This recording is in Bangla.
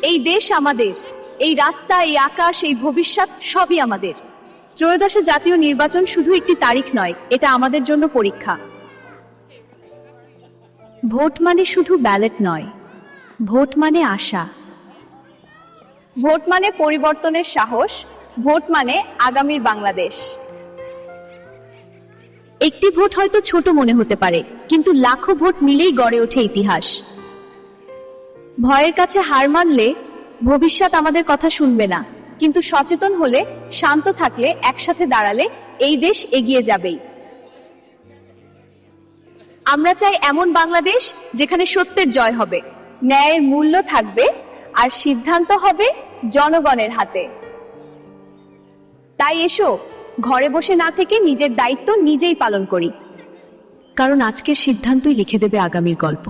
এই দেশ আমাদের, এই রাস্তা, এই আকাশ, এই ভবিষ্যৎ সবই আমাদের। ত্রয়োদশ জাতীয় নির্বাচন শুধু একটি তারিখ নয়, এটা আমাদের জন্য পরীক্ষা। ভোট মানে শুধু ব্যালট নয়, ভোট মানে আশা। ভোট মানে পরিবর্তনের সাহস, ভোট মানে আগামীর বাংলাদেশ। একটি ভোট হয়তো ছোট মনে হতে পারে, কিন্তু লাখো ভোট মিলেই গড়ে ওঠে ইতিহাস। ভয়ের কাছে হার মানলে ভবিষ্যৎ আমাদের কথা শুনবে না, কিন্তু সচেতন হলে, শান্ত থাকলে, একসাথে দাঁড়ালে এই দেশ এগিয়ে যাবেই। আমরা চাই এমন বাংলাদেশ যেখানে সত্যের জয় হবে, ন্যায়ের মূল্য থাকবে, আর সিদ্ধান্ত হবে জনগণের হাতে। তাই এসো, ঘরে বসে না থেকে নিজের দায়িত্ব নিজেই পালন করি, কারণ আজকের সিদ্ধান্তই লিখে দেবে আগামীর গল্প।